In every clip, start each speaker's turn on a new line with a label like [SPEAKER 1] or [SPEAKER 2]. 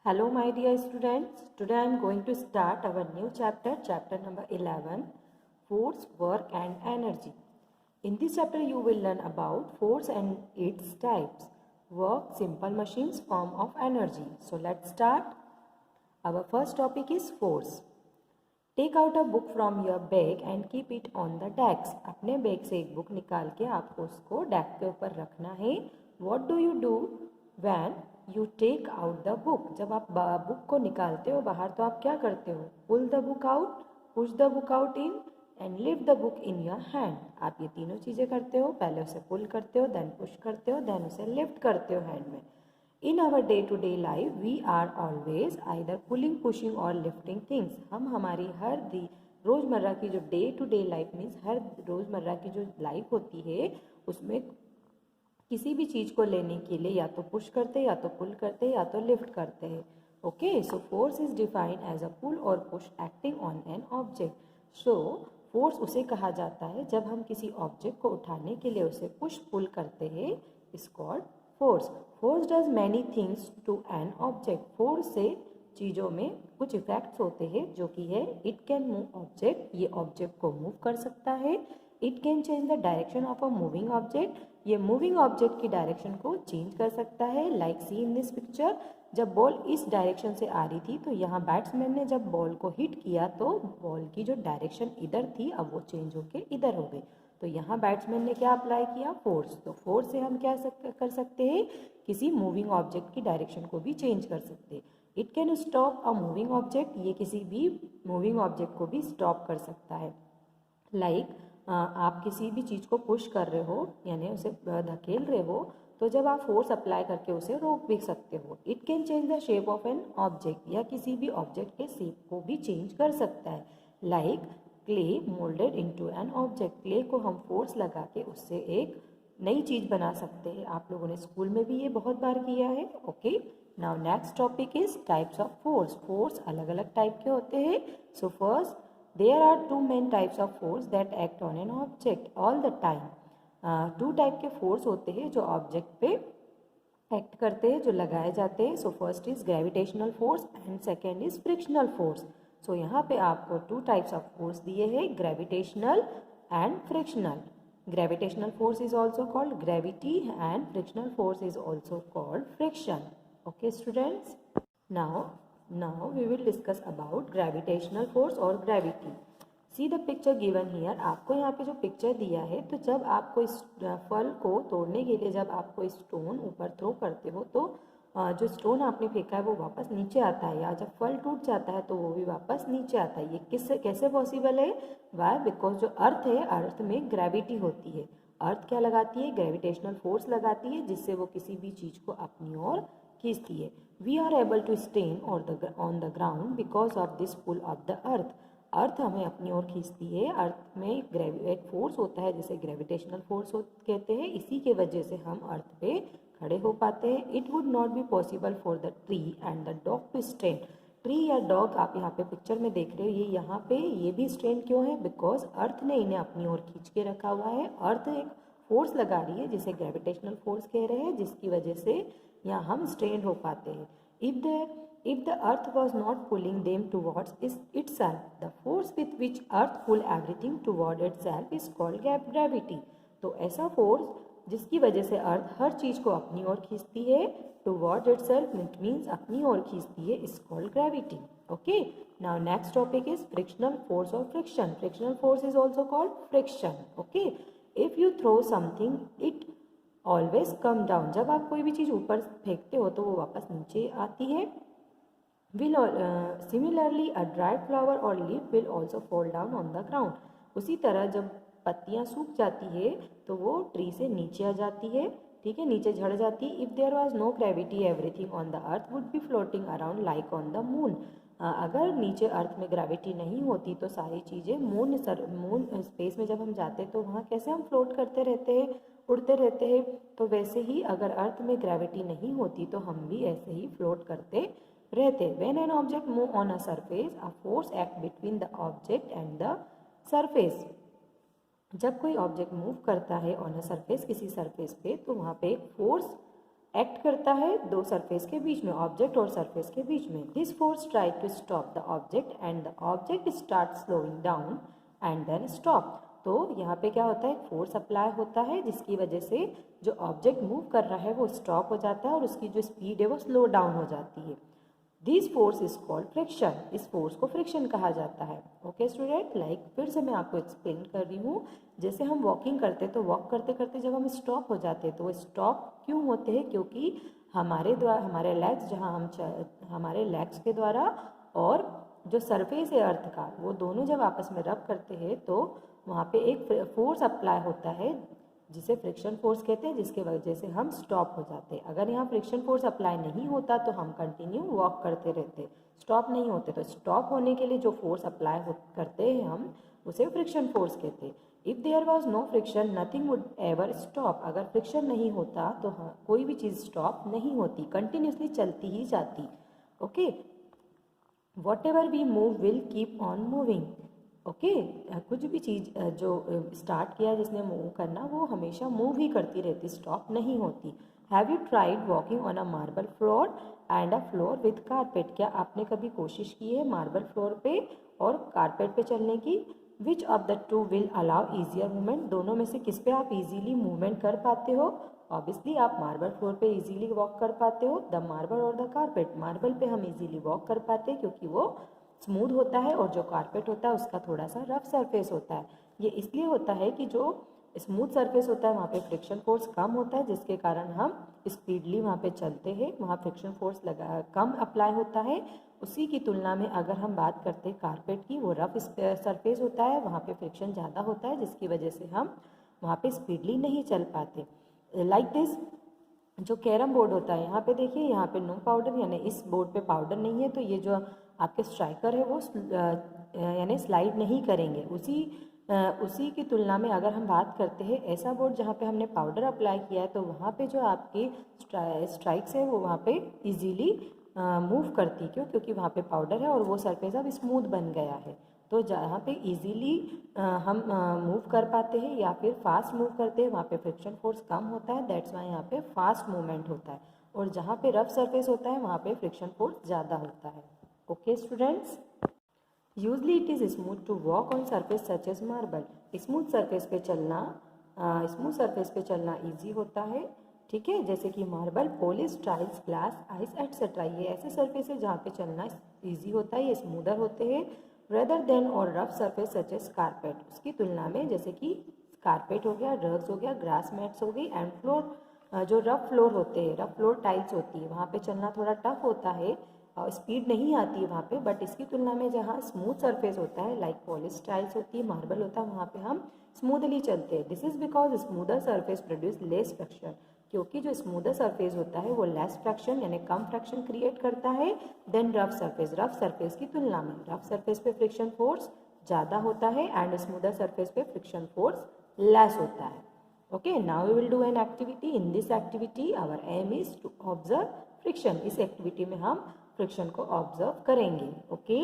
[SPEAKER 1] Hello, my dear students. Today I am going to start our new chapter, chapter number 11, Force, Work and Energy. In this chapter, you will learn about force and its types. Work, simple machines, form of energy. So let's start. Our first topic is force. Take out a book from your bag and keep it on the desk. अपने bag से एक book निकाल के आपको उसको desk के ऊपर रखना है. What do you do when you take out the book? जब आप बुक को निकालते हो बाहर तो आप क्या करते हो? Pull the book out, push the book out in and lift the book in your hand. आप ये तीनों चीज़ें करते हो. पहले उसे पुल करते हो, देन पुश करते हो, देन उसे लिफ्ट करते हो हैंड में. In our day-to-day life, we are always either pulling, pushing or lifting things. हम हमारी हर रोज़मर्रा की जो day to day life means हर रोज़मर्रा की जो लाइफ होती है उसमें किसी भी चीज़ को लेने के लिए या तो पुश करते हैं या तो पुल करते हैं या तो लिफ्ट करते हैं. Okay, so force is defined as a pull और push acting on an object. So force उसे कहा जाता है जब हम किसी ऑब्जेक्ट को उठाने के लिए उसे पुश पुल करते हैं. Is called force. Force does many things to an object. Force से चीज़ों में कुछ इफेक्ट्स होते हैं जो कि है इट कैन मूव ऑब्जेक्ट. ये ऑब्जेक्ट को मूव कर सकता है. It can change the direction of a moving object. ये मूविंग ऑब्जेक्ट की डायरेक्शन को चेंज कर सकता है. Like see in this picture, जब बॉल इस डायरेक्शन से आ रही थी तो यहाँ बैट्समैन ने जब बॉल को हिट किया तो बॉल की जो डायरेक्शन इधर थी अब वो चेंज होके इधर हो गई. तो यहाँ बैट्समैन ने क्या अप्लाई किया? फोर्स. तो फोर्स से हम क्या कर सकते हैं? किसी मूविंग ऑब्जेक्ट की डायरेक्शन को भी चेंज कर सकते हैं. It can stop a moving object. ये किसी भी मूविंग ऑब्जेक्ट को भी स्टॉप कर सकता है. लाइक आप किसी भी चीज़ को पुश कर रहे हो यानी उसे धकेल रहे हो तो जब आप फोर्स अप्लाई करके उसे रोक भी सकते हो. It can change the shape of an object. या किसी भी ऑब्जेक्ट के शेप को भी चेंज कर सकता है. Like clay moulded into an object. Clay को हम फोर्स लगा के उससे एक नई चीज़ बना सकते हैं. आप लोगों ने स्कूल में भी ये बहुत बार किया है. Okay, now next topic is types of force. Force अलग अलग टाइप के होते हैं. So first, there are two main types of force that act on an object all the time. Two type के फोर्स होते हैं जो ऑब्जेक्ट पे एक्ट करते हैं, जो लगाए जाते हैं. So first is gravitational force and second is frictional force. So यहाँ पे आपको टू टाइप्स ऑफ फोर्स दिए हैं, gravitational and frictional. Gravitational force is also called gravity and frictional force is also called friction. Okay students, now we will discuss about gravitational force और gravity. See the picture given here. आपको यहाँ पे जो picture दिया है तो जब आपको इस फल को तोड़ने के लिए जब आप कोई स्टोन ऊपर थ्रो करते हो तो जो स्टोन आपने फेंका है वो वापस नीचे आता है, या जब फल टूट जाता है तो वो भी वापस नीचे आता है. ये कैसे पॉसिबल है? वाई? बिकॉज जो अर्थ है, अर्थ में ग्रेविटी होती है. अर्थ क्या लगाती है? ग्रेविटेशनल फोर्स लगाती है जिससे वो किसी भी चीज़ को अपनी ओर खींचती है. We are able to stand on the ground because of this pull of the earth. Earth हमें अपनी ओर खींचती है. अर्थ में एक फोर्स होता है जिसे ग्रेविटेशनल फोर्स कहते हैं. इसी के वजह से हम अर्थ पे खड़े हो पाते हैं. It would not be possible for the tree and the dog to stand. Tree या डॉग आप यहाँ पे पिक्चर में देख रहे हो, ये यहाँ पे ये भी स्टैंड क्यों है? बिकॉज अर्थ ने इन्हें अपनी ओर खींच के रखा हुआ है. अर्थ एक फोर्स लगा रही है जिसे ग्रेविटेशनल फोर्स कह रहे हैं, जिसकी वजह से यहाँ हम स्ट्रेंड हो पाते हैं. If the earth was not pulling them towards itself, the force with which earth pull everything toward itself is called gravity. तो ऐसा फोर्स जिसकी वजह से अर्थ हर चीज़ को अपनी ओर खींचती है, towards itself means अपनी ओर खींचती है, is called gravity. Okay, now next topic is frictional force or friction. Frictional force is also called friction. Okay, if you throw something, it always come down. जब आप कोई भी चीज़ ऊपर फेंकते हो तो वो वापस नीचे आती है. Will similarly a dried flower or leaf will also fall down on the ground. उसी तरह जब पत्तियाँ सूख जाती है तो वो ट्री से नीचे आ जाती है. ठीक है, नीचे झड़ जाती है. If there was no gravity everything on the earth would be floating around like on the moon. अगर नीचे अर्थ में ग्रेविटी नहीं होती तो सारी चीज़ें मून स्पेस में जब हम जाते तो वहाँ कैसे हम फ्लोट करते रहते हैं, उड़ते रहते हैं. तो वैसे ही अगर अर्थ में ग्रेविटी नहीं होती तो हम भी ऐसे ही फ्लोट करते रहते. When an object move on a surface a force act between the object and the surface. जब कोई ऑब्जेक्ट मूव करता है ऑन अ सरफेस, किसी सरफेस पे, तो वहाँ पे एक फोर्स एक्ट करता है दो सरफेस के बीच में, ऑब्जेक्ट और सरफेस के बीच में। This force try to stop the object and the object start slowing down and then stop. तो यहाँ पे क्या होता है, फोर्स अप्लाई होता है जिसकी वजह से जो ऑब्जेक्ट मूव कर रहा है वो स्टॉप हो जाता है और उसकी जो स्पीड है वो स्लो डाउन हो जाती है। This force is called friction. इस फोर्स को फ्रिक्शन कहा जाता है। ओके स्टूडेंट, लाइक फिर से मैं आपको एक्सप्लेन कर रही हूँ। जैसे हम वॉकिंग करते हैं तो वॉक करते करते जब हम स्टॉप हो जाते हैं तो वो स्टॉप क्यों होते हैं, क्योंकि हमारे द्वारा हमारे लेग्स जहाँ हम हमारे लेग्स के द्वारा और जो सरफेस है अर्थ का वो दोनों जब आपस में रब करते हैं तो वहाँ पे एक फोर्स अप्लाई होता है जिसे फ्रिक्शन फोर्स कहते हैं, जिसके वजह से हम स्टॉप हो जाते हैं। अगर यहाँ फ्रिक्शन फोर्स अप्लाई नहीं होता तो हम कंटिन्यू वॉक करते रहते, स्टॉप नहीं होते। तो स्टॉप होने के लिए जो फोर्स अप्लाई करते हैं हम उसे फ्रिक्शन फोर्स कहते हैं। If there was no friction nothing would ever stop. अगर फ्रिक्शन नहीं होता तो हाँ कोई भी चीज़ स्टॉप नहीं होती, कंटिन्यूसली चलती ही जाती। Okay, whatever we move will keep on moving. Okay, कुछ भी चीज़ जो स्टार्ट किया जिसने मूव करना वो हमेशा मूव ही करती रहती, स्टॉप नहीं होती। Have you tried walking on a marble floor and a floor with carpet. क्या आपने कभी कोशिश की है मार्बल फ्लोर पे और कारपेट पे चलने की। Which of the two will allow easier movement. दोनों में से किस पे आप इजीली मूवमेंट कर पाते हो। ऑब्वियसली आप मार्बल फ्लोर पे इजीली वॉक कर पाते हो, द मार्बल और द कारपेट। मार्बल पे हम इजीली वॉक कर पाते हैं क्योंकि वो स्मूथ होता है और जो कारपेट होता है उसका थोड़ा सा रफ सरफेस होता है। ये इसलिए होता है कि जो स्मूथ सरफेस होता है वहाँ पे फ्रिक्शन फोर्स कम होता है जिसके कारण हम स्पीडली वहाँ पे चलते हैं, वहाँ फ्रिक्शन फोर्स कम अप्लाई होता है। उसी की तुलना में अगर हम बात करते हैं कारपेट की, वो रफ सरफेस होता है, वहाँ पे फ्रिक्शन ज़्यादा होता है जिसकी वजह से हम वहाँ पे स्पीडली नहीं चल पाते। लाइक दिस, जो कैरम बोर्ड होता है यहाँ पे देखिए, यहाँ पे नो पाउडर यानी इस बोर्ड पे पाउडर नहीं है तो ये जो आपके स्ट्राइकर है वो यानी स्लाइड नहीं करेंगे। उसी की तुलना में अगर हम बात करते हैं ऐसा बोर्ड जहाँ पे हमने पाउडर अप्लाई किया है तो वहाँ पे जो आपकी स्ट्राइक्स है वो वहाँ पे इजीली मूव करती। क्यों, क्योंकि वहाँ पे पाउडर है और वो सरफेस अब स्मूथ बन गया है। तो जहाँ पे इजीली हम मूव कर पाते हैं या फिर फास्ट मूव करते हैं वहाँ पे फ्रिक्शन फोर्स कम होता है, दैट्स वाई यहाँ पे फास्ट मूवमेंट होता है। और जहाँ पे रफ सरफेस होता है वहाँ पे फ्रिक्शन फोर्स ज़्यादा होता है। Okay students, usually it is smooth to walk on surface such as marble. Smooth surface पे चलना ईजी होता है, ठीक है, जैसे कि marble, polish, tiles, glass, ice etcetera. ये ऐसे सरफेस है जहाँ पे चलना ईजी होता है, ये स्मूदर होते हैं रेदर देन और rough surface such as carpet. उसकी तुलना में जैसे कि कारपेट हो गया, रग्स हो गया, ग्रास मैट्स हो गई एंड फ्लोर, जो रफ फ्लोर होते हैं, रफ फ्लोर टाइल्स होती है वहाँ पे चलना थोड़ा टफ होता है, स्पीड नहीं आती है वहाँ पे। बट इसकी तुलना में जहाँ स्मूथ सरफेस होता है लाइक पॉलिश टाइल्स होती है, मार्बल होता है, वहाँ पे हम स्मूथली चलते हैं। This is because smoother surface produce less friction. क्योंकि जो स्मूदर सरफेस होता है वो लेस फ्रैक्शन यानी कम फ्रैक्शन क्रिएट करता है then rough surface. Rough surface की तुलना में रफ सरफेस पे फ्रिक्शन फोर्स ज़्यादा होता है एंड स्मूदर सरफेस पे फ्रिक्शन फोर्स लेस होता है। Okay, now we will do an activity. In this activity our aim is to observe friction. इस एक्टिविटी में हम फ्रिक्शन को ऑब्जर्व करेंगे। Okay,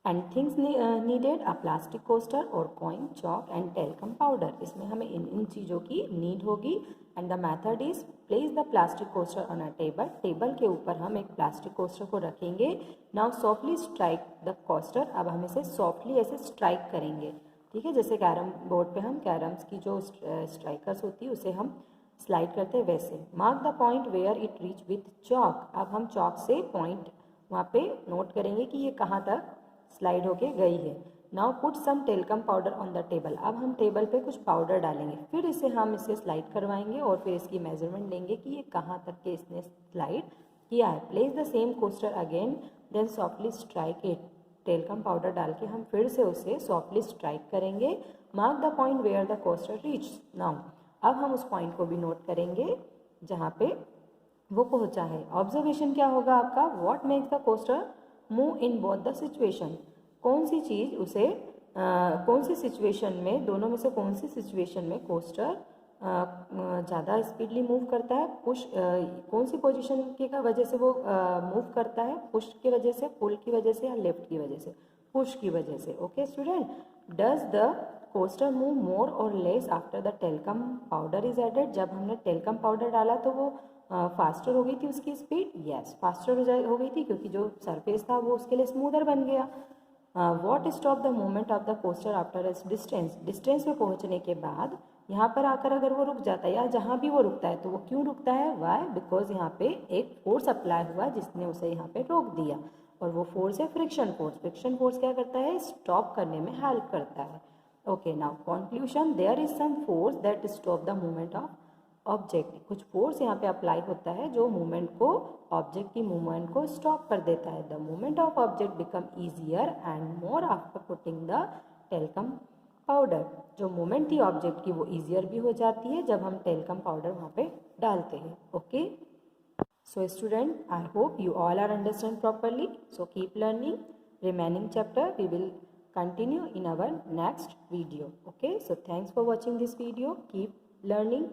[SPEAKER 1] and things needed a plastic coaster और coin, chalk and talcum powder. इसमें हमें इन चीज़ों की नीड होगी and the method is place the plastic coaster on a table. Table के ऊपर हम एक प्लास्टिक कोस्टर को रखेंगे। Now softly strike the coaster. अब हम इसे सॉफ्टली ऐसे स्ट्राइक करेंगे, ठीक है, जैसे कैरम बोर्ड पे हम कैरम्स की जो स्ट्राइकर्स होती है उसे हम स्लाइड करते हैं वैसे। Mark the point where it reach with chalk. अब हम चॉक से पॉइंट वहाँ पे नोट करेंगे कि ये कहाँ तक स्लाइड होके गई है। Now put some talcum powder on the table. अब हम टेबल पे कुछ पाउडर डालेंगे, फिर इसे स्लाइड करवाएंगे और फिर इसकी मेजरमेंट लेंगे कि ये कहाँ तक के इसने स्लाइड किया है। Place the same coaster again then softly strike it. Talcum powder डाल के हम फिर से उसे सॉफ्टली स्ट्राइक करेंगे। Mark the point where the coaster reach. Now अब हम उस पॉइंट को भी नोट करेंगे जहाँ पे वो पहुँचा है। ऑब्जर्वेशन क्या होगा आपका, what makes the coaster move in both the situation. कौन सी चीज़ उसे कौन सी सिचुएशन में, दोनों में से कौन सी सिचुएशन में कोस्टर ज़्यादा स्पीडली मूव करता है। पुश कौन सी पोजीशन की का वजह से वो मूव करता है, पुश की वजह से, पुल की वजह से या लेफ्ट की वजह से, पुश की वजह से। Okay student, does the coaster move more or less after the talcum powder is added. जब हमने टेल्कम पाउडर डाला तो वो फास्टर हो गई थी उसकी स्पीड, यस फास्टर हो गई थी क्योंकि जो सरफेस था वो उसके लिए स्मूदर बन गया। What stop the movement of the coaster after S distance, distance में पहुंचने के बाद यहाँ पर आकर अगर वो रुक जाता है या जहाँ भी वो रुकता है तो वो क्यों रुकता है, वाई, बिकॉज यहाँ पे एक फोर्स अप्लाई हुआ जिसने उसे यहाँ पे रोक दिया, और वो फोर्स है फ्रिक्शन फोर्स। फ्रिक्शन फोर्स क्या करता है, स्टॉप करने में हेल्प करता है। Okay, now conclusion, there is some force that stop the movement of object. कुछ फोर्स यहाँ पे अप्लाई होता है जो मूवमेंट को, ऑब्जेक्ट की मूवमेंट को स्टॉप कर देता है। The movement of object become easier and more after putting the talcum powder. जो मूवमेंट थी ऑब्जेक्ट की वो ईजियर भी हो जाती है जब हम टेल्कम पाउडर वहाँ पे डालते हैं। Okay, so student, I hope you all are understand properly, so keep learning. Remaining chapter we will continue in our next video. Okay, so thanks for watching this video. Keep learning.